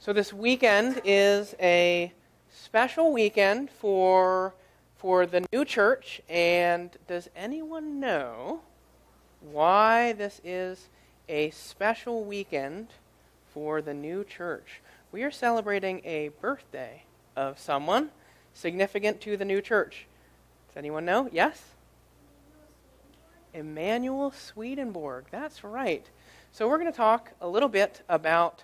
So this weekend is a special weekend for the new church, and does anyone know why this is a special weekend for the new church? We are celebrating a birthday of someone significant to the new church. Does anyone know? Yes? Emanuel Swedenborg. That's right. So we're going to talk a little bit about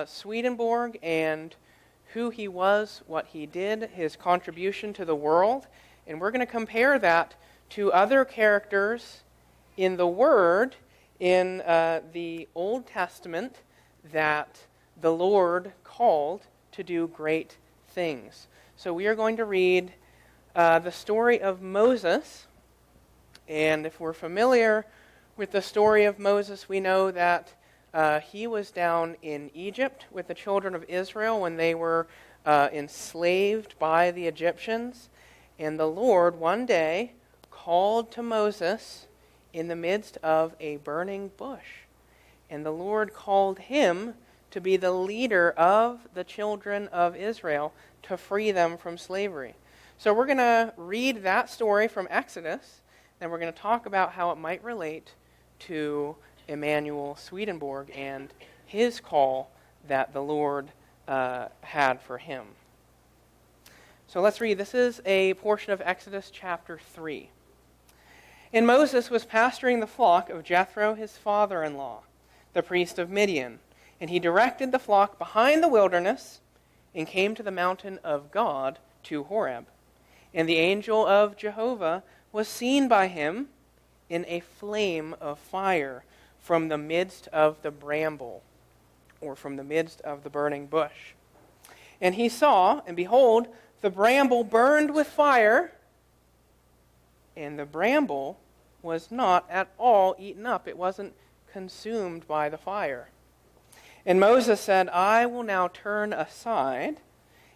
Swedenborg and who he was, what he did, his contribution to the world, and we're going to compare that to other characters in the Word in the Old Testament that the Lord called to do great things. So we are going to read the story of Moses, and if we're familiar with the story of Moses, we know that he was down in Egypt with the children of Israel when they were enslaved by the Egyptians. And the Lord one day called to Moses in the midst of a burning bush. And the Lord called him to be the leader of the children of Israel to free them from slavery. So we're going to read that story from Exodus, and we're going to talk about how it might relate to Emanuel Swedenborg and his call that the Lord had for him. So let's read. This is a portion of Exodus chapter 3. And Moses was pasturing the flock of Jethro, his father-in-law, the priest of Midian. And he directed the flock behind the wilderness and came to the mountain of God, to Horeb. And the angel of Jehovah was seen by him in a flame of fire from the midst of the bramble, or from the midst of the burning bush. And he saw, and behold, the bramble burned with fire, and the bramble was not at all eaten up. It wasn't consumed by the fire. And Moses said, I will now turn aside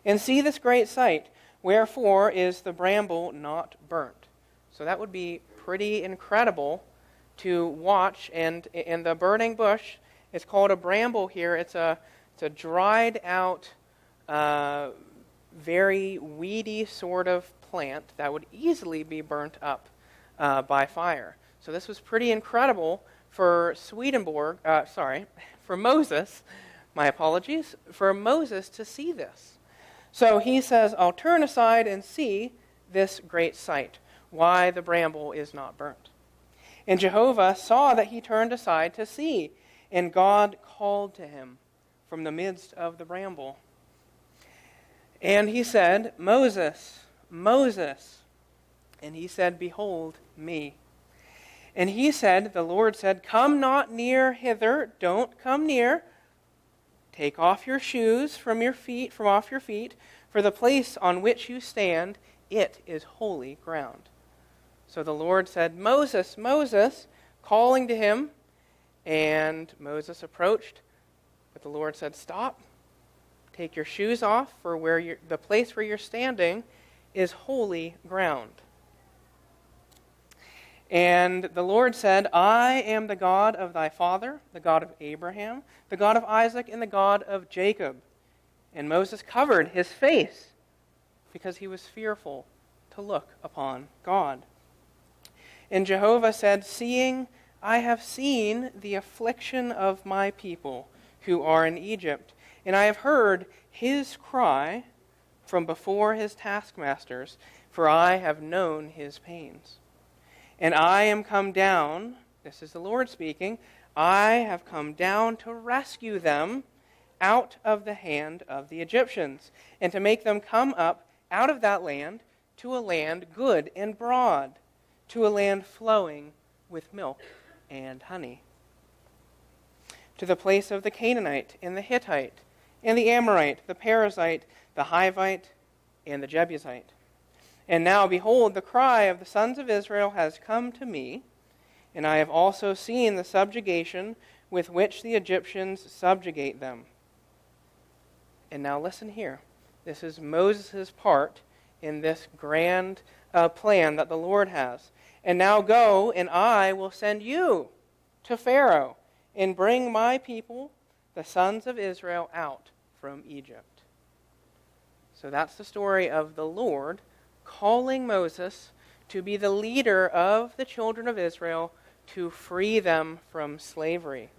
and see this great sight. Wherefore is the bramble not burnt? So that would be pretty incredible to watch. And in the burning bush, it's called a bramble here. It's a dried out, very weedy sort of plant that would easily be burnt up by fire. So this was pretty incredible for for Moses, my apologies, for Moses to see this. So he says, I'll turn aside and see this great sight, why the bramble is not burnt. And Jehovah saw that he turned aside to see, and God called to him from the midst of the bramble. And he said, Moses, Moses. And he said, Behold me. And he said, the Lord said, Come not near hither, don't come near. Take off your shoes from off your feet, for the place on which you stand, it is holy ground. So the Lord said, Moses, Moses, calling to him. And Moses approached, but the Lord said, Stop. Take your shoes off, for the place where you're standing is holy ground. And the Lord said, I am the God of thy father, the God of Abraham, the God of Isaac, and the God of Jacob. And Moses covered his face because he was fearful to look upon God. And Jehovah said, Seeing I have seen the affliction of my people who are in Egypt, and I have heard his cry from before his taskmasters, for I have known his pains. And I am come down, this is the Lord speaking, I have come down to rescue them out of the hand of the Egyptians, and to make them come up out of that land to a land good and broad, to a land flowing with milk and honey, to the place of the Canaanite and the Hittite and the Amorite, the Perizzite, the Hivite, and the Jebusite. And now, behold, the cry of the sons of Israel has come to me, and I have also seen the subjugation with which the Egyptians subjugate them. And now listen here. This is Moses' part in this grand plan that the Lord has. And now go, and I will send you to Pharaoh, and bring my people, the sons of Israel, out from Egypt. So that's the story of the Lord calling Moses to be the leader of the children of Israel to free them from slavery.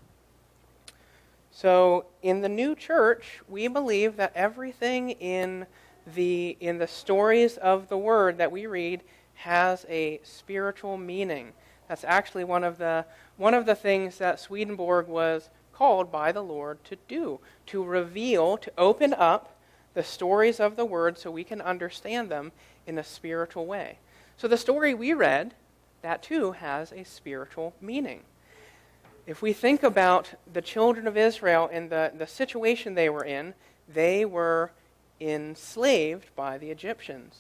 So in the new church, we believe that everything in the stories of the Word that we read has a spiritual meaning. That's actually one of the things that Swedenborg was called by the Lord to do, to reveal, to open up the stories of the Word so we can understand them in a spiritual way. So the story we read, that too has a spiritual meaning. If we think about the children of Israel and the situation they were enslaved by the Egyptians.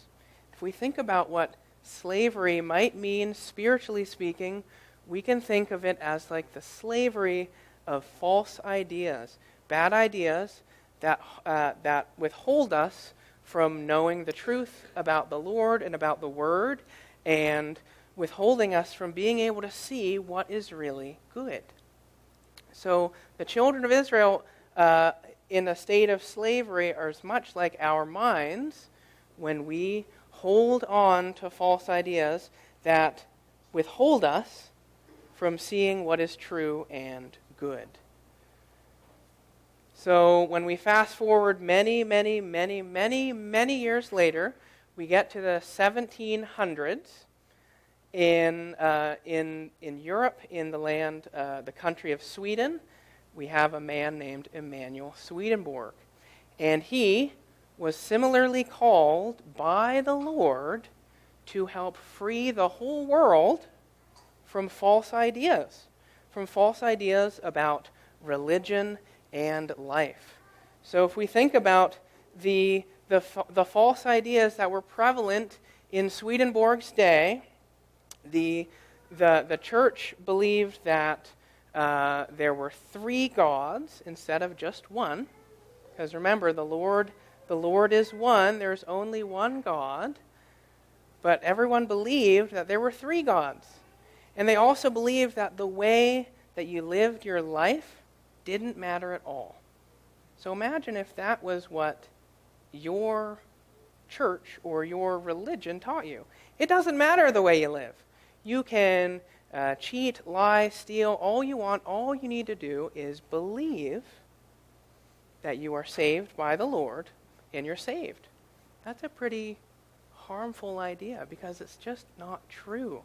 If we think about what slavery might mean spiritually speaking, we can think of it as like the slavery of false ideas, bad ideas that withhold us from knowing the truth about the Lord and about the Word, and withholding us from being able to see what is really good. So the children of Israel in a state of slavery are as much like our minds when we hold on to false ideas that withhold us from seeing what is true and good. So when we fast forward many years later, we get to the 1700s in Europe, in the land, the country of Sweden. We have a man named Emanuel Swedenborg, and he was similarly called by the Lord to help free the whole world from false ideas about religion and life. So if we think about the false ideas that were prevalent in Swedenborg's day, the church believed that there were 3 gods instead of just one. Because remember, the Lord is one. There's only one God. But everyone believed that there were 3 gods. And they also believed that the way that you lived your life didn't matter at all. So imagine if that was what your church or your religion taught you. It doesn't matter the way you live. You can cheat, lie, steal, all you want. All you need to do is believe that you are saved by the Lord and you're saved. That's a pretty harmful idea because it's just not true.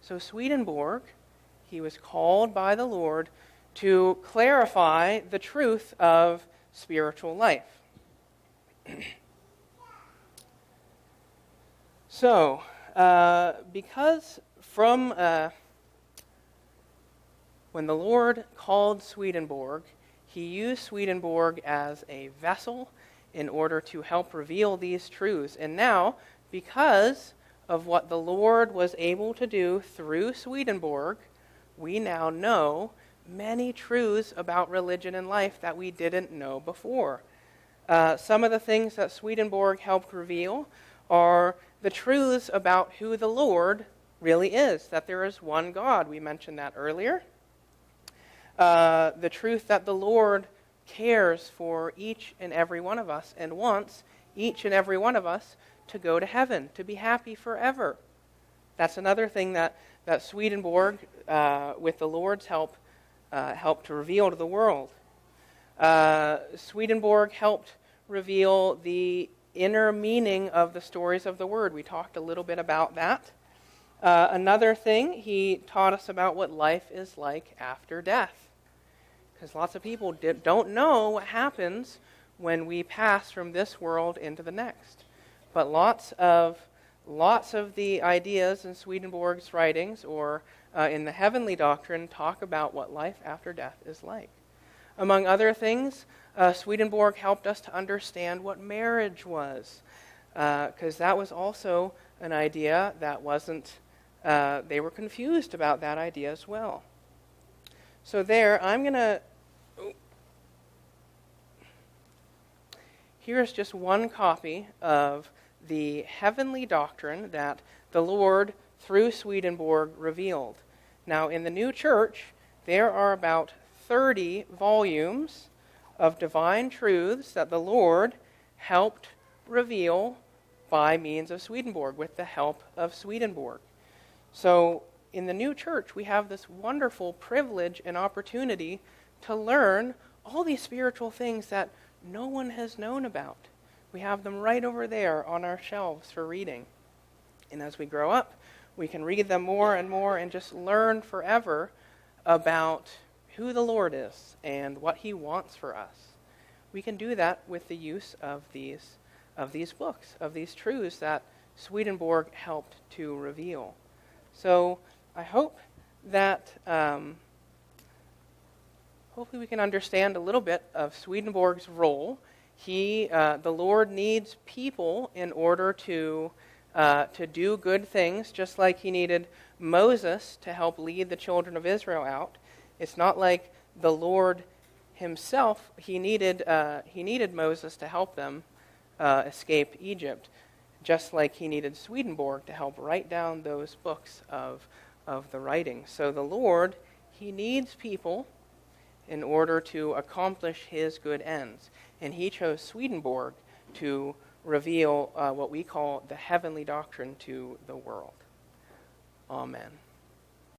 So Swedenborg, he was called by the Lord to clarify the truth of spiritual life. So, because from when the Lord called Swedenborg, he used Swedenborg as a vessel in order to help reveal these truths. And now, because of what the Lord was able to do through Swedenborg, we now know many truths about religion and life that we didn't know before. Some of the things that Swedenborg helped reveal are the truths about who the Lord really is, that there is one God. We mentioned that earlier. The truth that the Lord cares for each and every one of us and wants each and every one of us to go to heaven, to be happy forever. That's another thing that Swedenborg, with the Lord's help, helped to reveal to the world. Swedenborg helped reveal the inner meaning of the stories of the Word. We talked a little bit about that. Another thing, he taught us about what life is like after death. Because lots of people don't know what happens when we pass from this world into the next. But lots of the ideas in Swedenborg's writings or in the heavenly doctrine talk about what life after death is like. Among other things, Swedenborg helped us to understand what marriage was, because that was also an idea that wasn't, they were confused about that idea as well. So here's just one copy of the heavenly doctrine that the Lord, through Swedenborg, revealed. Now, in the new church, there are about 30 volumes of divine truths that the Lord helped reveal by means of Swedenborg, with the help of Swedenborg. So in the new church, we have this wonderful privilege and opportunity to learn all these spiritual things that no one has known about. We have them right over there on our shelves for reading. And as we grow up, we can read them more and more and just learn forever about who the Lord is and what he wants for us. We can do that with the use of these books, of these truths that Swedenborg helped to reveal. So I hope that hopefully we can understand a little bit of Swedenborg's role. The Lord needs people in order to do good things, just like he needed Moses to help lead the children of Israel out. It's not like the Lord himself, he needed Moses to help them escape Egypt, just like he needed Swedenborg to help write down those books of the writing. So the Lord, he needs people in order to accomplish his good ends. And he chose Swedenborg to reveal what we call the heavenly doctrine to the world. Amen.